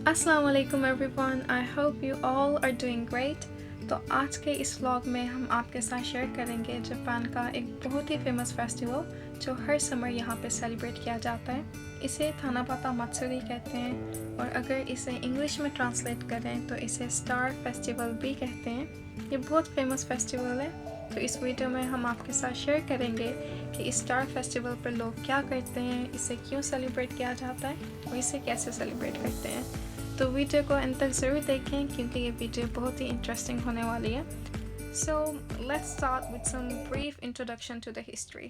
अस्सलाम वालेकुम everyone, I hope you all are doing great. तो आज के इस व्लॉग में हम आपके साथ शेयर करेंगे जापान का एक बहुत ही फेमस फेस्टिवल जो हर समर यहाँ पे सेलिब्रेट किया जाता है। इसे थानापाता मत्सुरी कहते हैं और अगर इसे इंग्लिश में ट्रांसलेट करें तो इसे स्टार फेस्टिवल भी कहते हैं। ये बहुत फेमस फेस्टिवल है। तो इस वीडियो में हम आपके साथ शेयर करेंगे कि इस स्टार फेस्टिवल पर लोग क्या करते हैं, इसे क्यों सेलिब्रेट किया जाता है और इसे कैसे सेलिब्रेट करते हैं। तो वीडियो को अंत तक ज़रूर देखें क्योंकि ये वीडियो बहुत ही इंटरेस्टिंग होने वाली है। So let's start with some brief introduction to the history.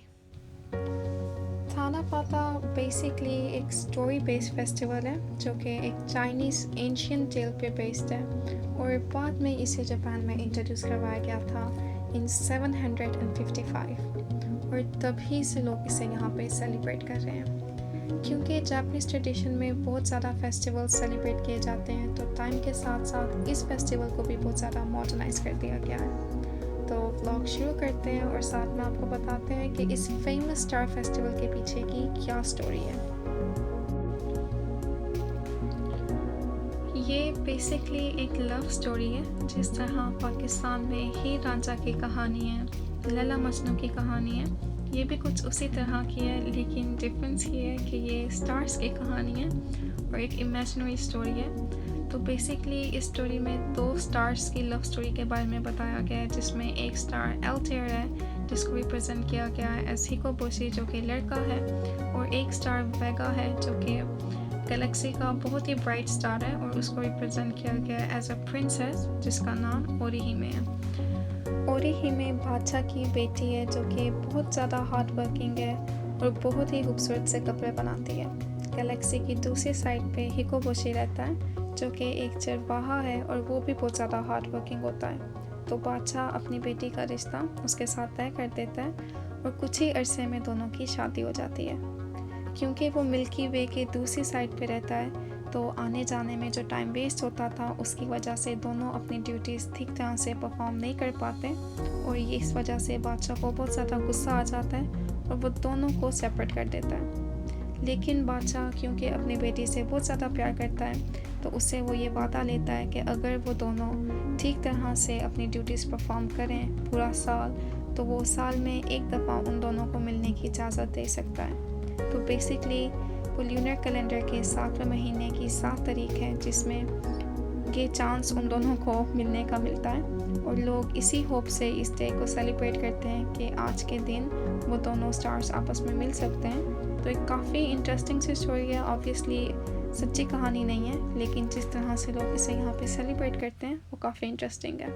Tanabata basically एक स्टोरी बेस्ड फेस्टिवल है जो कि एक चाइनीज़ एंशियंट टेल पे बेस्ड है और बाद में इसे जापान में इंट्रोड्यूस करवाया गया था इन 755 और तभी से लोग इसे यहाँ पे सेलिब्रेट कर रहे हैं। क्योंकि जापानीज़ ट्रेडिशन में बहुत ज़्यादा फेस्टिवल सेलिब्रेट किए जाते हैं तो टाइम के साथ साथ इस फेस्टिवल को भी बहुत ज़्यादा मॉडर्नाइज कर दिया गया है। तो व्लॉग शुरू करते हैं और साथ में आपको बताते हैं कि इस फेमस स्टार फेस्टिवल के पीछे की क्या स्टोरी है। ये बेसिकली एक लव स्टोरी है। जिस तरह पाकिस्तान में हीर रांझा की कहानी है, लैला मजनू की कहानी है, ये भी कुछ उसी तरह की है, लेकिन डिफरेंस ये है कि ये स्टार्स की कहानी है और एक इमेजिनरी स्टोरी है। तो बेसिकली इस स्टोरी में दो स्टार्स की लव स्टोरी के बारे में बताया गया है, जिसमें एक स्टार एल्टेयर है जिसको रिप्रेजेंट किया गया है एज हिकोबोशी जो कि लड़का है, और एक स्टार वेगा है जो कि गैलेक्सी का बहुत ही ब्राइट स्टार है और उसको रिप्रेजेंट किया गया है एज अ प्रिंसेस जिसका नाम ओरिहिमे है। ओरिहिमे बादशाह की बेटी है जो कि बहुत ज़्यादा हार्ड वर्किंग है और बहुत ही खूबसूरत से कपड़े बनाती है। गैलेक्सी की दूसरी साइड पे हिकोबोशी रहता है जो कि एक चरवाहा है और वो भी बहुत ज़्यादा हार्ड वर्किंग होता है। तो बादशाह अपनी बेटी का रिश्ता उसके साथ तय कर देता है और कुछ ही अरसे में दोनों की शादी हो जाती है। क्योंकि वो मिल्की वे की दूसरी साइड पे रहता है तो आने जाने में जो टाइम वेस्ट होता था उसकी वजह से दोनों अपनी ड्यूटीज़ ठीक तरह से परफॉर्म नहीं कर पाते और ये इस वजह से बादशाह को बहुत ज़्यादा गुस्सा आ जाता है और वो दोनों को सेपरेट कर देता है। लेकिन बादशाह क्योंकि अपनी बेटी से बहुत ज़्यादा प्यार करता है तो उससे वो ये वादा लेता है कि अगर वो दोनों ठीक तरह से अपनी ड्यूटीज़ परफॉर्म करें पूरा साल तो वो साल में एक दफ़ा उन दोनों को मिलने की इजाज़त दे सकता है। तो बेसिकली वो ल्यूनर कैलेंडर के 7वें महीने की 7 तारीख है जिसमें ये चांस उन दोनों को मिलने का मिलता है और लोग इसी होप से इस डे को सेलिब्रेट करते हैं कि आज के दिन वो दोनों स्टार्स आपस में मिल सकते हैं। तो एक काफ़ी इंटरेस्टिंग सी स्टोरी है। ऑब्वियसली सच्ची कहानी नहीं है, लेकिन जिस तरह से लोग इसे यहाँ पे सेलिब्रेट करते हैं वो काफ़ी इंटरेस्टिंग है।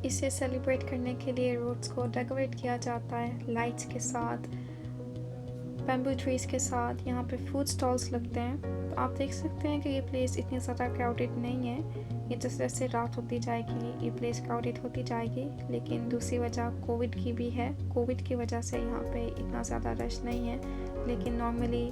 इसे सेलिब्रेट करने के लिए रोड्स को डेकोरेट किया जाता है लाइट्स के साथ, बैम्बू ट्रीज़ के साथ। यहाँ पे फूड स्टॉल्स लगते हैं। तो आप देख सकते हैं कि ये प्लेस इतनी ज़्यादा क्राउडेड नहीं है। ये जैसे जैसे रात होती जाएगी ये प्लेस क्राउडेड होती जाएगी, लेकिन दूसरी वजह कोविड की भी है। कोविड की वजह से यहाँ पे इतना ज़्यादा रश नहीं है, लेकिन नॉर्मली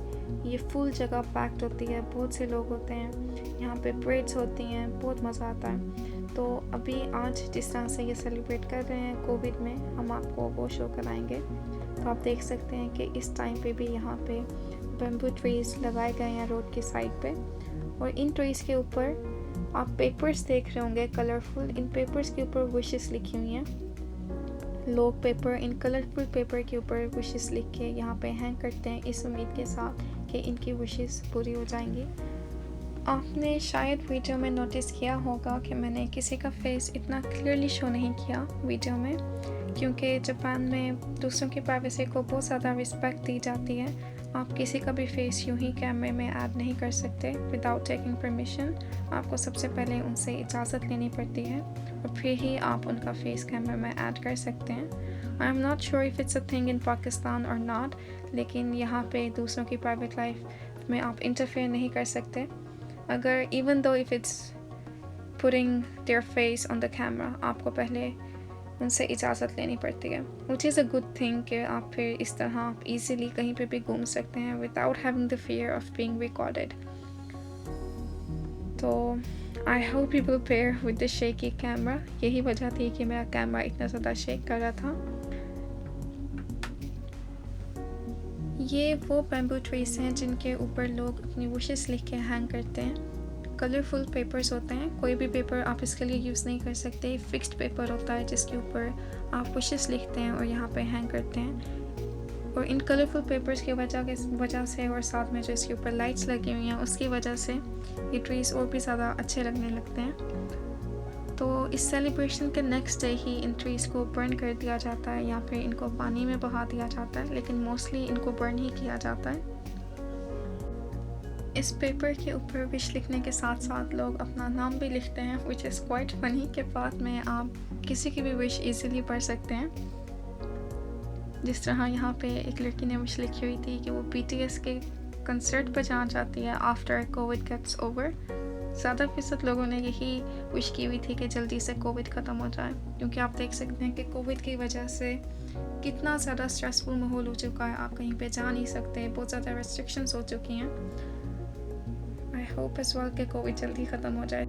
ये फुल जगह पैक्ड होती है, बहुत से लोग होते हैं। यहाँ पे परेड्स होती हैं, बहुत मज़ा आता है। तो अभी आज जिस तरह से ये सेलिब्रेट कर रहे हैं कोविड में, हम आपको वो शो कराएंगे। तो आप देख सकते हैं कि इस टाइम पे भी यहाँ पे बैम्बू ट्रीज़ लगाए गए हैं रोड की साइड पे, और इन ट्रीज़ के ऊपर आप पेपर्स देख रहे होंगे कलरफुल। इन पेपर्स के ऊपर विशेस लिखी हुई हैं। लोग पेपर इन कलरफुल पेपर के ऊपर विशेस लिख के यहाँ पे हैंग करते हैं इस उम्मीद के साथ कि इनकी विशेस पूरी हो जाएंगी। आपने शायद वीडियो में नोटिस किया होगा कि मैंने किसी का फेस इतना क्लियरली शो नहीं किया वीडियो में, क्योंकि जापान में दूसरों की प्राइवेसी को बहुत ज़्यादा रिस्पेक्ट दी जाती है। आप किसी का भी फेस यूं ही कैमरे में ऐड नहीं कर सकते विदाउट टेकिंग परमिशन। आपको सबसे पहले उनसे इजाज़त लेनी पड़ती है और फिर ही आप उनका फेस कैमरे में ऐड कर सकते हैं। आई am not sure if it's a thing in Pakistan और नॉट, लेकिन यहाँ पे दूसरों की प्राइवेट लाइफ में आप इंटरफेयर नहीं कर सकते। अगर even though if it's putting their face on the camera, आपको पहले उनसे इजाज़त लेनी पड़ती है, which is a good thing कि आप फिर इस तरह आप ईज़िली कहीं पे भी घूम सकते हैं without having the fear of being recorded. तो I hope you will bear with the shaky camera. यही वजह थी कि मेरा कैमरा इतना ज़्यादा शेक कर रहा था। ये वो बैम्बू ट्रीज़ हैं जिनके ऊपर लोग अपनी विशेस लिख के हैंग करते हैं। कलरफुल पेपर्स होते हैं। कोई भी पेपर आप इसके लिए यूज़ नहीं कर सकते। फिक्स्ड पेपर होता है जिसके ऊपर आप विशेस लिखते हैं और यहाँ पे हैंग करते हैं। और इन कलरफुल पेपर्स की वजह से और साथ में जो इसके ऊपर लाइट्स लगी हुई हैं उसकी वजह से ये ट्रीज़ और भी ज़्यादा अच्छे लगने लगते हैं। तो इस सेलिब्रेशन के नेक्स्ट डे ही इन ट्रीज़ को बर्न कर दिया जाता है या फिर इनको पानी में बहा दिया जाता है, लेकिन मोस्टली इनको बर्न ही किया जाता है। इस पेपर के ऊपर विश लिखने के साथ साथ लोग अपना नाम भी लिखते हैं, विच इज़ क्वाइट फनी के बाद में आप किसी की भी विश इजीली पढ़ सकते हैं। जिस तरह यहाँ पे एक लड़की ने विश लिखी हुई थी कि वो BTS के कंसर्ट पर जाना चाहती है आफ्टर कोविड गेट्स ओवर। ज़्यादा फीसद लोगों ने यही विश की हुई थी कि जल्दी से कोविड ख़त्म हो जाए, क्योंकि आप देख सकते हैं कि कोविड की वजह से कितना ज़्यादा स्ट्रेसफुल माहौल हो चुका है। आप कहीं पे जा नहीं सकते, बहुत ज़्यादा रेस्ट्रिक्शंस हो चुकी हैं। आई होप इस वक्त के कोविड जल्दी ख़त्म हो जाए।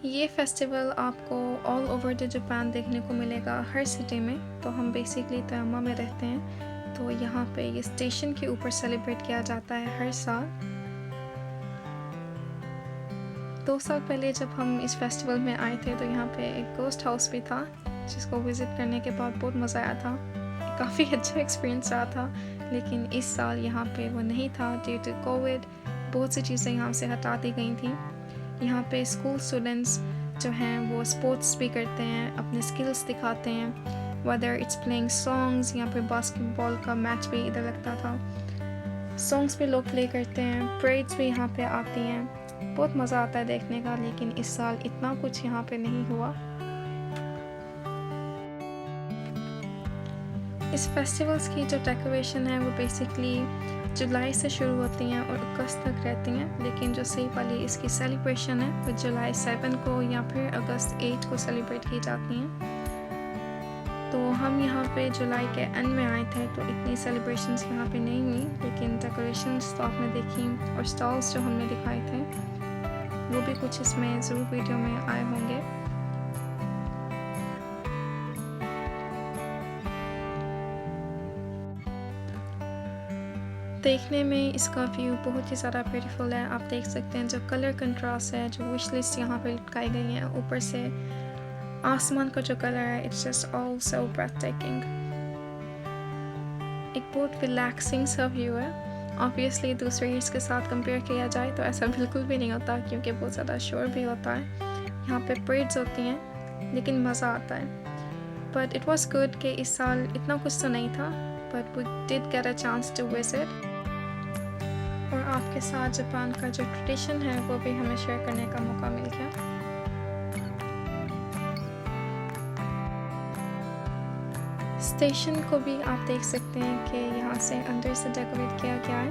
ये फेस्टिवल आपको ऑल ओवर द जापान देखने को मिलेगा, हर सिटी में। तो हम बेसिकली तोयोमा में रहते हैं, तो यहाँ पे ये स्टेशन के ऊपर सेलिब्रेट किया जाता है हर साल। 2 साल पहले जब हम इस फेस्टिवल में आए थे तो यहाँ पे एक गोस्ट हाउस भी था, जिसको विज़िट करने के बाद बहुत मज़ा आया था। काफ़ी अच्छा एक्सपीरियंस रहा था, लेकिन इस साल यहाँ पे वो नहीं था ड्यू टू कोविड। बहुत सी चीज़ें यहाँ से हटा दी गई थी। यहाँ पे स्कूल स्टूडेंट्स जो हैं वो स्पोर्ट्स भी करते हैं, अपने स्किल्स दिखाते हैं, वेदर इट्स प्लेइंग सॉन्ग्स। यहाँ पे बास्केटबॉल का मैच भी इधर लगता था, सॉन्ग्स भी लोग प्ले करते हैं, परेड्स भी यहाँ पे आती हैं। बहुत मज़ा आता है देखने का, लेकिन इस साल इतना कुछ यहाँ पे नहीं हुआ। इस फेस्टिवल्स की जो डेकोरेशन है वो बेसिकली जुलाई से शुरू होती हैं और अगस्त तक रहती हैं, लेकिन जो सही वाली इसकी सेलिब्रेशन है वो जुलाई 7 को या फिर अगस्त 8 को सेलिब्रेट की जाती हैं। तो हम यहाँ पे जुलाई के एंड में आए थे, तो इतनी सेलिब्रेशंस यहाँ पे नहीं हुई, लेकिन डेकोरेशंस तो आपने देखी और स्टॉल्स जो हमने दिखाए थे वो भी कुछ इसमें ज़रूर वीडियो में आए होंगे। देखने में इसका व्यू बहुत ही ज़्यादा ब्यूटीफुल है। आप देख सकते हैं जो कलर कंट्रास्ट है, जो विश लिस्ट यहाँ पे लटकाई गई है, ऊपर से आसमान का जो कलर है, इट्स जस्ट ऑल सो ब्रेथटेकिंग। एक बहुत रिलैक्सिंग सा व्यू है। ऑब्वियसली दूसरे ईयर्स के साथ कंपेयर किया जाए तो ऐसा बिल्कुल भी नहीं होता, क्योंकि बहुत ज़्यादा शोर भी होता है। यहाँ पे परेड्स होती हैं, लेकिन मज़ा आता है। बट इट वॉज गुड कि इस साल इतना कुछ तो नहीं था, but we did get a chance to visit. और आपके साथ जापान का जो ट्रेडिशन है वो भी हमें शेयर करने का मौका मिल गया। स्टेशन को भी आप देख सकते हैं कि यहाँ से अंदर से डेकोरेट किया गया है,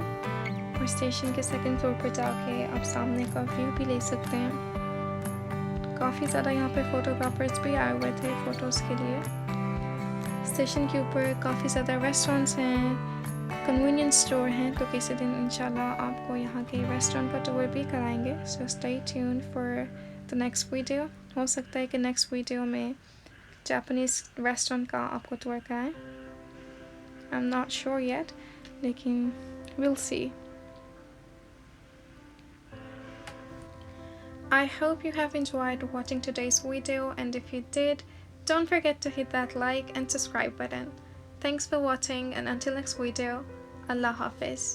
और स्टेशन के सेकंड फ्लोर पर जाके आप सामने का व्यू भी ले सकते हैं। काफ़ी ज़्यादा यहाँ पे फोटोग्राफर्स भी आए हुए थे फ़ोटोज़ के लिए। स्टेशन के ऊपर काफ़ी ज़्यादा रेस्टोरेंट्स हैं, कन्वीनियंस स्टोर हैं, तो किसी दिन इंशाल्लाह आपको यहाँ के रेस्टोरेंट का टूर भी कराएंगे। So stay tuned for the next video. हो सकता है कि नेक्स्ट वीडियो में जापानीज़ रेस्टोरेंट का आपको टूर कराएं। I am not sure yet, लेकिन will see. I hope you have enjoyed watching today's video, and if you did, don't forget to hit that like and subscribe button. Thanks for watching, and until next video, Allah Hafiz.